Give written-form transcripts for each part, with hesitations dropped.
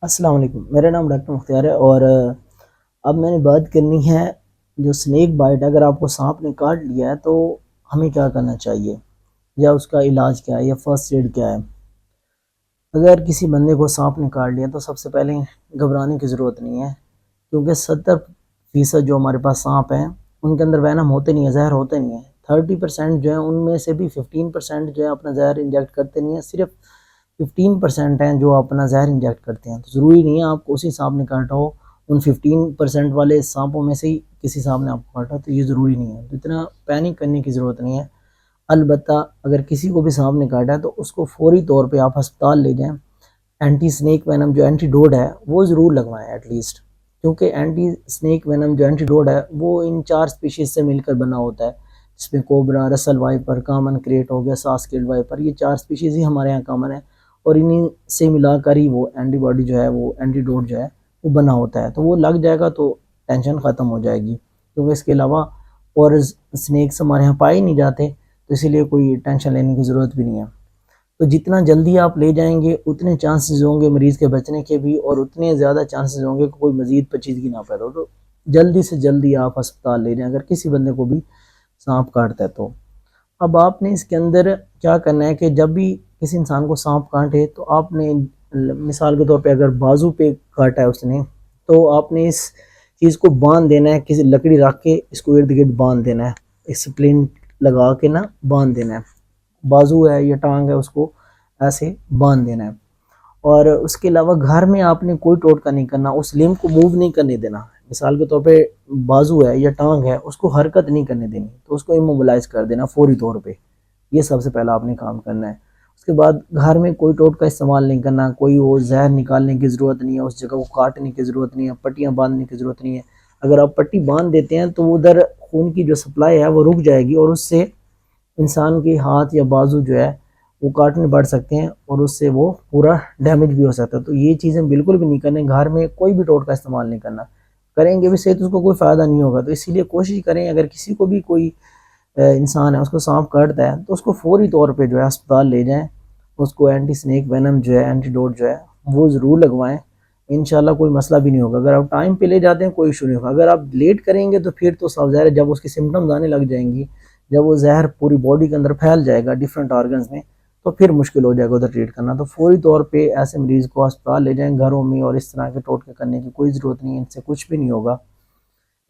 السلام علیکم، میرا نام ڈاکٹر مختار ہے اور اب میں نے بات کرنی ہے جو سنیک بائٹ، اگر آپ کو سانپ نے کاٹ لیا ہے تو ہمیں کیا کرنا چاہیے یا اس کا علاج کیا ہے یا فرسٹ ایڈ کیا ہے۔ اگر کسی بندے کو سانپ نے کاٹ لیا تو سب سے پہلے گھبرانے کی ضرورت نہیں ہے، کیونکہ 70% جو ہمارے پاس سانپ ہیں ان کے اندر وینم ہوتے نہیں ہے، زہر ہوتے نہیں ہے۔ 30% جو ہیں ان میں سے بھی 15% جو ہے اپنا زہر انجیکٹ کرتے نہیں ہیں، صرف 15% ہیں جو اپنا زہر انجیکٹ کرتے ہیں۔ تو ضروری نہیں ہے آپ کو اسی سانپ نے کاٹا ہو، ان 15% والے سانپوں میں سے ہی کسی سانپ نے آپ کو کاٹا، تو یہ ضروری نہیں ہے، تو اتنا پینک کرنے کی ضرورت نہیں ہے۔ البتہ اگر کسی کو بھی سانپ نے کاٹا ہے تو اس کو فوری طور پہ آپ ہسپتال لے جائیں، اینٹی سنیک وینم جو اینٹی ڈوڈ ہے وہ ضرور لگوائیں ایٹ لیسٹ، کیونکہ اینٹی سنیک وینم جو اینٹی ڈوڈ ہے وہ ان 4 سپیشیز سے مل کر بنا ہوتا ہے، جس میں کوبرا، رسل وائپر، کامن کریٹ ہو گیا، ساسکیڈ وائپر، یہ 4 سپیشیز ہی ہمارے یہاں کامن ہے، اور انہیں سے ملا کر ہی وہ اینٹی باڈی جو ہے، وہ اینٹی ڈوڈ جو ہے وہ بنا ہوتا ہے۔ تو وہ لگ جائے گا تو ٹینشن ختم ہو جائے گی، کیونکہ اس کے علاوہ اور سنیکس ہمارے یہاں پائے نہیں جاتے، تو اسی لیے کوئی ٹینشن لینے کی ضرورت بھی نہیں ہے۔ تو جتنا جلدی آپ لے جائیں گے اتنے چانسز ہوں گے مریض کے بچنے کے بھی، اور اتنے زیادہ چانسز ہوں گے کہ کوئی مزید پیچیدگی نہ پیدا ہو۔ تو جلدی سے جلدی آپ ہسپتال لے جائیں اگر کسی بندے کو بھی سانپ کاٹتا ہے تو۔ اب آپ نے اس کے اندر کیا کرنا ہے کہ جب بھی کسی انسان کو سانپ کاٹے تو آپ نے مثال کے طور پہ اگر بازو پہ کاٹا ہے اس نے، تو آپ نے اس چیز کو باندھ دینا ہے، کسی لکڑی رکھ کے اس کو ارد گرد باندھ دینا ہے، اسپلنٹ لگا کے نا باندھ دینا ہے، بازو ہے یا ٹانگ ہے اس کو ایسے باندھ دینا ہے۔ اور اس کے علاوہ گھر میں آپ نے کوئی ٹوٹکا نہیں کرنا، اس لمب کو موو نہیں کرنے دینا، مثال کے طور پہ بازو ہے یا ٹانگ ہے اس کو حرکت نہیں کرنے دینی، تو اس کو ایموبلائز کر دینا فوری طور پہ، یہ سب سے پہلا آپ نے کام کرنا ہے۔ اس کے بعد گھر میں کوئی ٹوٹکا استعمال نہیں کرنا، کوئی وہ زہر نکالنے کی ضرورت نہیں ہے، اس جگہ کو کاٹنے کی ضرورت نہیں ہے، پٹیاں باندھنے کی ضرورت نہیں ہے۔ اگر آپ پٹی باندھ دیتے ہیں تو ادھر خون کی جو سپلائی ہے وہ رک جائے گی، اور اس سے انسان کے ہاتھ یا بازو جو ہے وہ کاٹنے بڑھ سکتے ہیں، اور اس سے وہ پورا ڈیمیج بھی ہو سکتا ہے۔ تو یہ چیزیں بالکل بھی نہیں کریں، گھر میں کوئی بھی ٹوٹکا استعمال نہیں کرنا، کریں گے بھی صحت اس کو کوئی فائدہ نہیں ہوگا۔ تو اسی لیے کوشش کریں اگر کسی کو بھی کوئی انسان ہے اس کو سانپ کاٹتا ہے تو اس کو فوری طور پہ جو ہے ہسپتال لے جائیں، اس کو اینٹی سنیک وینم جو ہے، اینٹی ڈوٹ جو ہے وہ ضرور لگوائیں، انشاءاللہ کوئی مسئلہ بھی نہیں ہوگا۔ اگر آپ ٹائم پہ لے جاتے ہیں کوئی ایشو نہیں ہوگا، اگر آپ لیٹ کریں گے تو پھر تو صاف ظاہر ہے جب اس کی سمٹمز آنے لگ جائیں گی، جب وہ زہر پوری باڈی کے اندر پھیل جائے گا ڈیفرنٹ آرگنز میں، تو پھر مشکل ہو جائے گا ادھر ٹریٹ کرنا۔ تو فوری طور پہ ایسے مریض کو ہسپتال لے جائیں، گھروں میں اور اس طرح کے ٹوٹکے کرنے کی کوئی ضرورت نہیں ہے، ان سے کچھ بھی نہیں ہوگا۔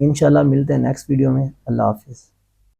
انشاءاللہ ملتے ہیں نیکسٹ ویڈیو میں، اللہ حافظ۔